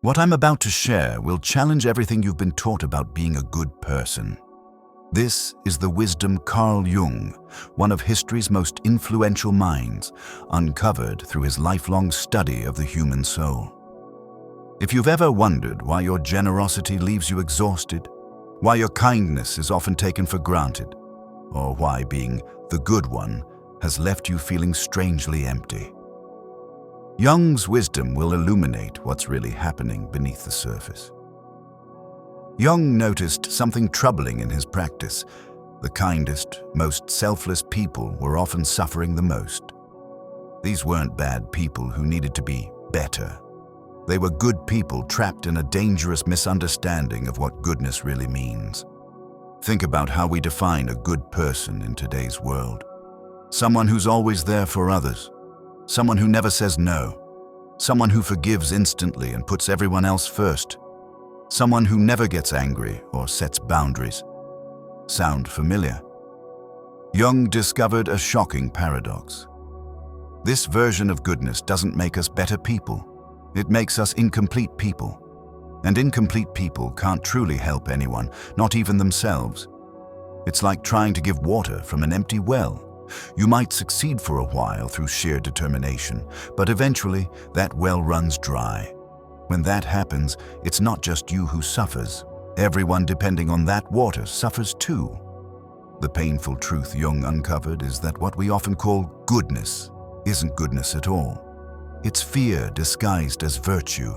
What I'm about to share will challenge everything you've been taught about being a good person. This is the wisdom Carl Jung, one of history's most influential minds, uncovered through his lifelong study of the human soul. If you've ever wondered why your generosity leaves you exhausted, why your kindness is often taken for granted, or why being the good one has left you feeling strangely empty, Jung's wisdom will illuminate what's really happening beneath the surface. Jung noticed something troubling in his practice. The kindest, most selfless people were often suffering the most. These weren't bad people who needed to be better. They were good people trapped in a dangerous misunderstanding of what goodness really means. Think about how we define a good person in today's world. Someone who's always there for others. Someone who never says no. Someone who forgives instantly and puts everyone else first. Someone who never gets angry or sets boundaries. Sound familiar? Jung discovered a shocking paradox. This version of goodness doesn't make us better people. It makes us incomplete people. And incomplete people can't truly help anyone, not even themselves. It's like trying to give water from an empty well. You might succeed for a while through sheer determination, but eventually that well runs dry. When that happens, it's not just you who suffers. Everyone depending on that water suffers too. The painful truth Jung uncovered is that what we often call goodness isn't goodness at all. It's fear disguised as virtue.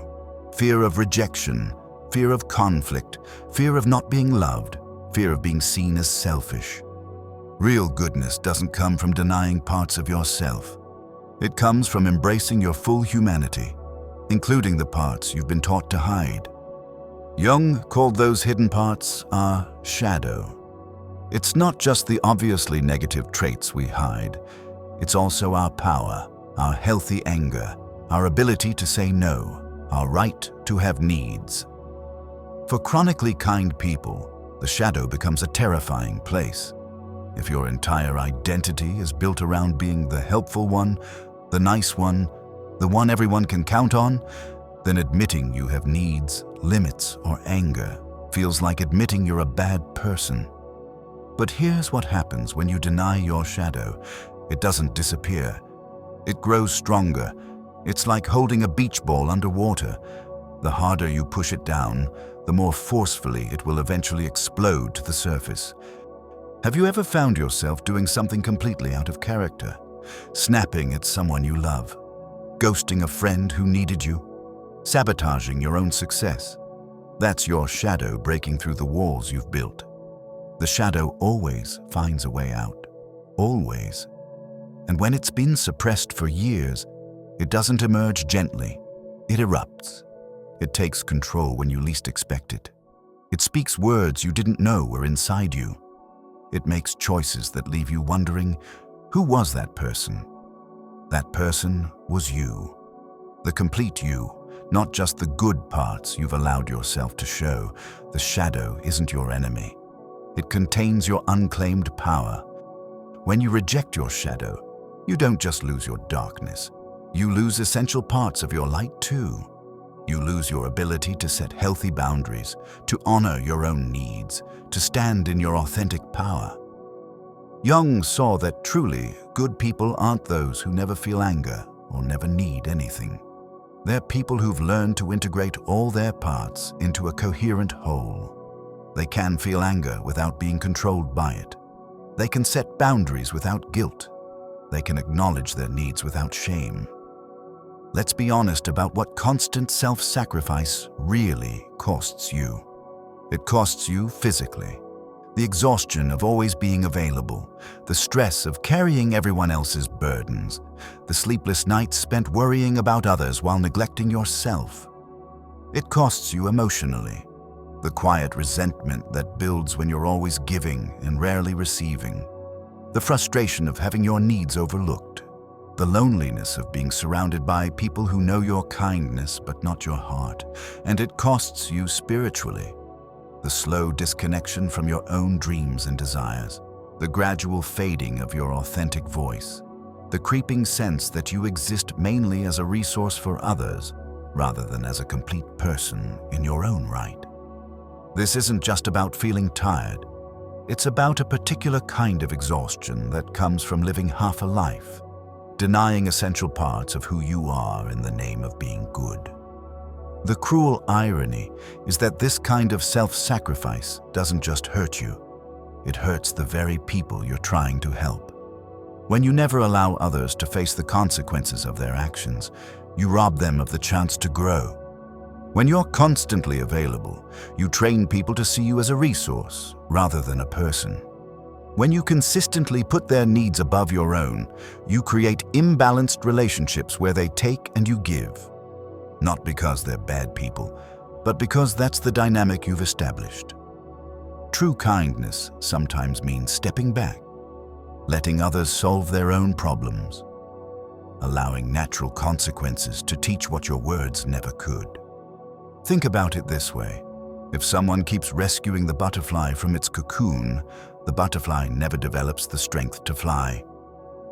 Fear of rejection, fear of conflict, fear of not being loved, fear of being seen as selfish. Real goodness doesn't come from denying parts of yourself. It comes from embracing your full humanity, including the parts you've been taught to hide. Jung called those hidden parts our shadow. It's not just the obviously negative traits we hide. It's also our power, our healthy anger, our ability to say no, our right to have needs. For chronically kind people, the shadow becomes a terrifying place. If your entire identity is built around being the helpful one, the nice one, the one everyone can count on, then admitting you have needs, limits, or anger feels like admitting you're a bad person. But here's what happens when you deny your shadow. It doesn't disappear. It grows stronger. It's like holding a beach ball underwater. The harder you push it down, the more forcefully it will eventually explode to the surface. Have you ever found yourself doing something completely out of character? Snapping at someone you love? Ghosting a friend who needed you? Sabotaging your own success? That's your shadow breaking through the walls you've built. The shadow always finds a way out. Always. And when it's been suppressed for years, it doesn't emerge gently. It erupts. It takes control when you least expect it. It speaks words you didn't know were inside you. It makes choices that leave you wondering, who was that person? That person was you. The complete you, not just the good parts you've allowed yourself to show. The shadow isn't your enemy. It contains your unclaimed power. When you reject your shadow, you don't just lose your darkness. You lose essential parts of your light too. You lose your ability to set healthy boundaries, to honor your own needs, to stand in your authentic power. Jung saw that truly good people aren't those who never feel anger or never need anything. They're people who've learned to integrate all their parts into a coherent whole. They can feel anger without being controlled by it. They can set boundaries without guilt. They can acknowledge their needs without shame. Let's be honest about what constant self-sacrifice really costs you. It costs you physically. The exhaustion of always being available, the stress of carrying everyone else's burdens, the sleepless nights spent worrying about others while neglecting yourself. It costs you emotionally. The quiet resentment that builds when you're always giving and rarely receiving. The frustration of having your needs overlooked. The loneliness of being surrounded by people who know your kindness but not your heart. And it costs you spiritually. The slow disconnection from your own dreams and desires. The gradual fading of your authentic voice. The creeping sense that you exist mainly as a resource for others, rather than as a complete person in your own right. This isn't just about feeling tired. It's about a particular kind of exhaustion that comes from living half a life, denying essential parts of who you are in the name of being good. The cruel irony is that this kind of self-sacrifice doesn't just hurt you, it hurts the very people you're trying to help. When you never allow others to face the consequences of their actions, you rob them of the chance to grow. When you're constantly available, you train people to see you as a resource rather than a person. When you consistently put their needs above your own, you create imbalanced relationships where they take and you give. Not because they're bad people, but because that's the dynamic you've established. True kindness sometimes means stepping back, letting others solve their own problems, allowing natural consequences to teach what your words never could. Think about it this way. If someone keeps rescuing the butterfly from its cocoon, the butterfly never develops the strength to fly.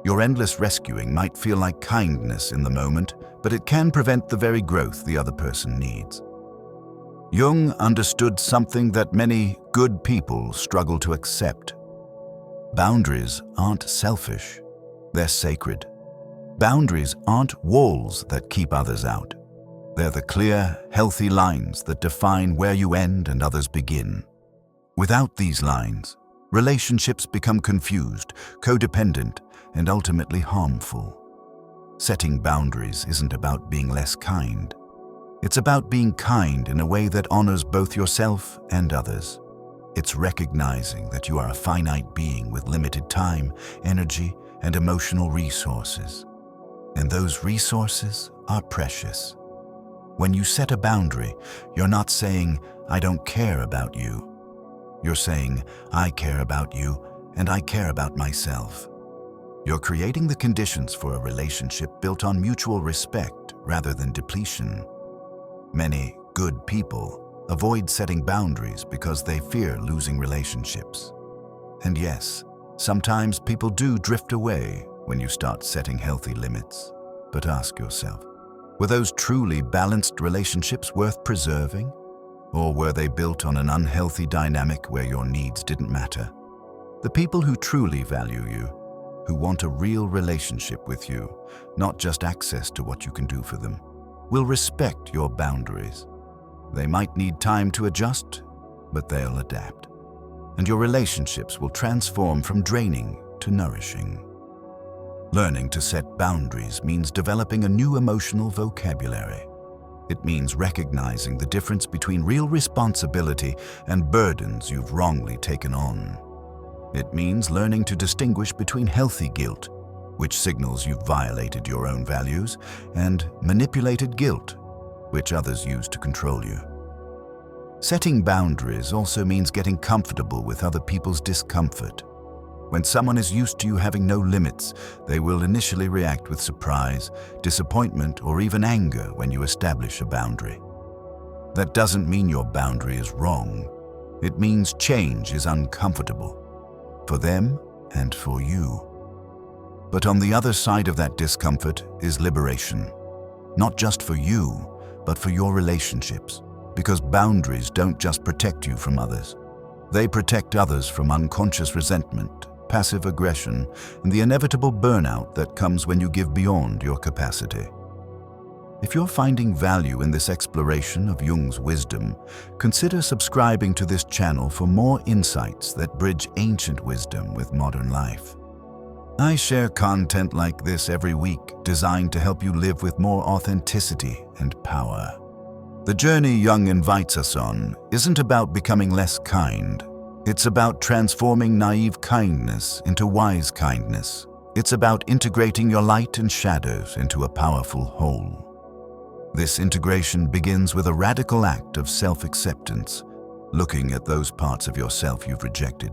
Your endless rescuing might feel like kindness in the moment, but it can prevent the very growth the other person needs. Jung understood something that many good people struggle to accept. Boundaries aren't selfish, they're sacred. Boundaries aren't walls that keep others out. They're the clear, healthy lines that define where you end and others begin. Without these lines, relationships become confused, codependent, and ultimately harmful. Setting boundaries isn't about being less kind. It's about being kind in a way that honors both yourself and others. It's recognizing that you are a finite being with limited time, energy, and emotional resources. And those resources are precious. When you set a boundary, you're not saying, "I don't care about you." You're saying, "I care about you, and I care about myself." You're creating the conditions for a relationship built on mutual respect rather than depletion. Many good people avoid setting boundaries because they fear losing relationships. And yes, sometimes people do drift away when you start setting healthy limits. But ask yourself, were those truly balanced relationships worth preserving? Or were they built on an unhealthy dynamic where your needs didn't matter? The people who truly value you, who want a real relationship with you, not just access to what you can do for them, will respect your boundaries. They might need time to adjust, but they'll adapt. And your relationships will transform from draining to nourishing. Learning to set boundaries means developing a new emotional vocabulary. It means recognizing the difference between real responsibility and burdens you've wrongly taken on. It means learning to distinguish between healthy guilt, which signals you've violated your own values, and manipulated guilt, which others use to control you. Setting boundaries also means getting comfortable with other people's discomfort. When someone is used to you having no limits, they will initially react with surprise, disappointment, or even anger when you establish a boundary. That doesn't mean your boundary is wrong. It means change is uncomfortable, for them and for you. But on the other side of that discomfort is liberation, not just for you, but for your relationships, because boundaries don't just protect you from others. They protect others from unconscious resentment, passive aggression, and the inevitable burnout that comes when you give beyond your capacity. If you're finding value in this exploration of Jung's wisdom, consider subscribing to this channel for more insights that bridge ancient wisdom with modern life. I share content like this every week, designed to help you live with more authenticity and power. The journey Jung invites us on isn't about becoming less kind. It's about transforming naive kindness into wise kindness. It's about integrating your light and shadows into a powerful whole. This integration begins with a radical act of self-acceptance, looking at those parts of yourself you've rejected,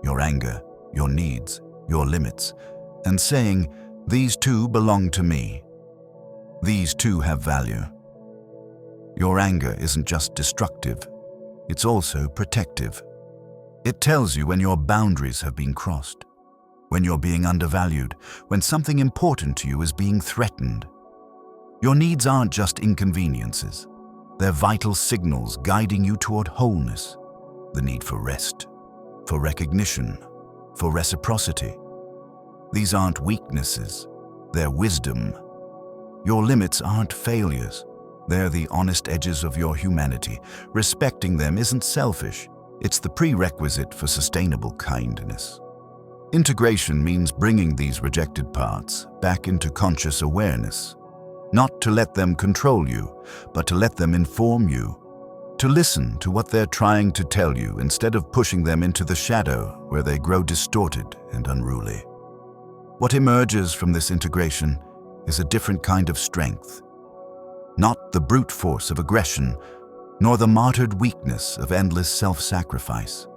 your anger, your needs, your limits, and saying, "These too belong to me. These too have value." Your anger isn't just destructive, it's also protective. It tells you when your boundaries have been crossed, when you're being undervalued, when something important to you is being threatened. Your needs aren't just inconveniences. They're vital signals guiding you toward wholeness. The need for rest, for recognition, for reciprocity. These aren't weaknesses, they're wisdom. Your limits aren't failures. They're the honest edges of your humanity. Respecting them isn't selfish. It's the prerequisite for sustainable kindness. Integration means bringing these rejected parts back into conscious awareness. Not to let them control you, but to let them inform you. To listen to what they're trying to tell you instead of pushing them into the shadow where they grow distorted and unruly. What emerges from this integration is a different kind of strength. Not the brute force of aggression, nor the martyred weakness of endless self-sacrifice.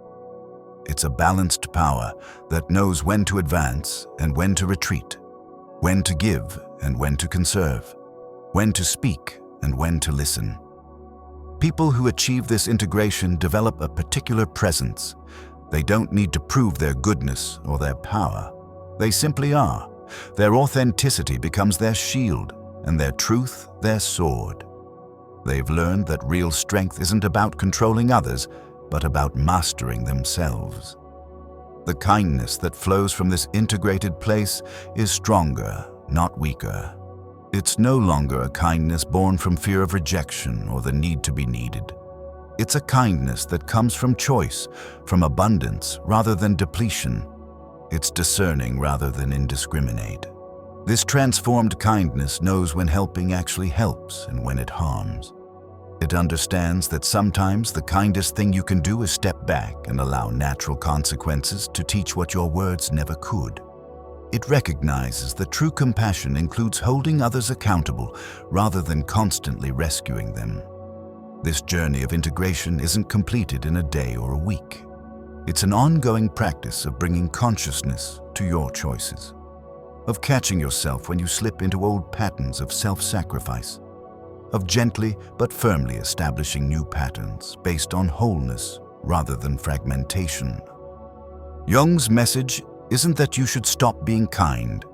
It's a balanced power that knows when to advance and when to retreat, when to give and when to conserve, when to speak and when to listen. People who achieve this integration develop a particular presence. They don't need to prove their goodness or their power. They simply are. Their authenticity becomes their shield, and their truth their sword. They've learned that real strength isn't about controlling others, but about mastering themselves. The kindness that flows from this integrated place is stronger, not weaker. It's no longer a kindness born from fear of rejection or the need to be needed. It's a kindness that comes from choice, from abundance rather than depletion. It's discerning rather than indiscriminate. This transformed kindness knows when helping actually helps and when it harms. It understands that sometimes the kindest thing you can do is step back and allow natural consequences to teach what your words never could. It recognizes that true compassion includes holding others accountable rather than constantly rescuing them. This journey of integration isn't completed in a day or a week. It's an ongoing practice of bringing consciousness to your choices, of catching yourself when you slip into old patterns of self-sacrifice, of gently but firmly establishing new patterns based on wholeness rather than fragmentation. Jung's message isn't that you should stop being kind.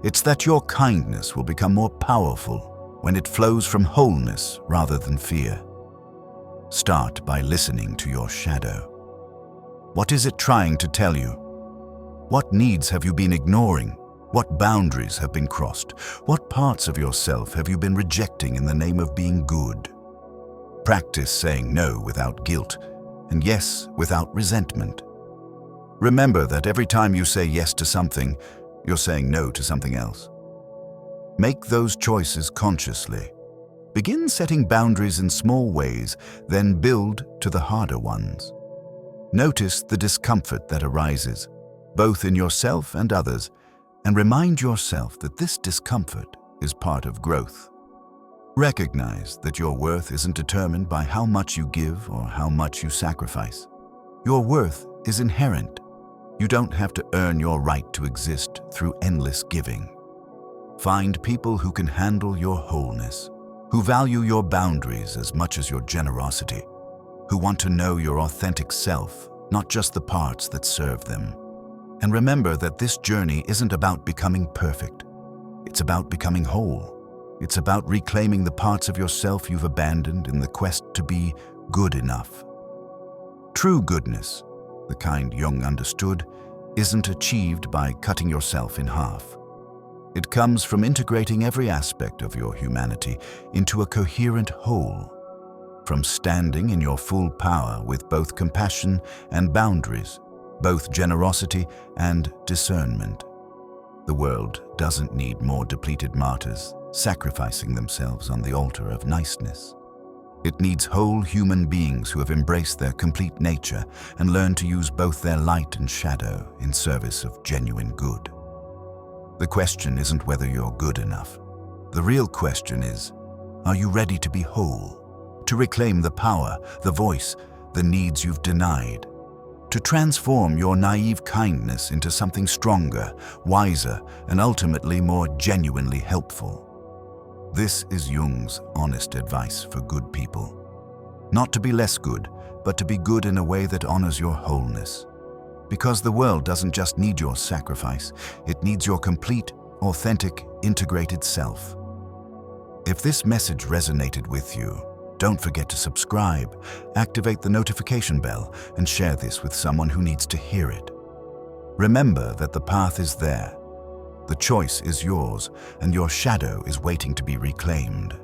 It's that your kindness will become more powerful when it flows from wholeness rather than fear. Start by listening to your shadow. What is it trying to tell you? What needs have you been ignoring? What boundaries have been crossed? What parts of yourself have you been rejecting in the name of being good? Practice saying no without guilt and yes without resentment. Remember that every time you say yes to something, you're saying no to something else. Make those choices consciously. Begin setting boundaries in small ways, then build to the harder ones. Notice the discomfort that arises, both in yourself and others, and remind yourself that this discomfort is part of growth. Recognize that your worth isn't determined by how much you give or how much you sacrifice. Your worth is inherent. You don't have to earn your right to exist through endless giving. Find people who can handle your wholeness, who value your boundaries as much as your generosity, who want to know your authentic self, not just the parts that serve them. And remember that this journey isn't about becoming perfect. It's about becoming whole. It's about reclaiming the parts of yourself you've abandoned in the quest to be good enough. True goodness, the kind Jung understood, isn't achieved by cutting yourself in half. It comes from integrating every aspect of your humanity into a coherent whole, from standing in your full power with both compassion and boundaries, both generosity and discernment. The world doesn't need more depleted martyrs sacrificing themselves on the altar of niceness. It needs whole human beings who have embraced their complete nature and learned to use both their light and shadow in service of genuine good. The question isn't whether you're good enough. The real question is, are you ready to be whole, to reclaim the power, the voice, the needs you've denied, to transform your naive kindness into something stronger, wiser, and ultimately more genuinely helpful? This is Jung's honest advice for good people. Not to be less good, but to be good in a way that honors your wholeness. Because the world doesn't just need your sacrifice, it needs your complete, authentic, integrated self. If this message resonated with you, don't forget to subscribe, activate the notification bell, and share this with someone who needs to hear it. Remember that the path is there. The choice is yours, and your shadow is waiting to be reclaimed.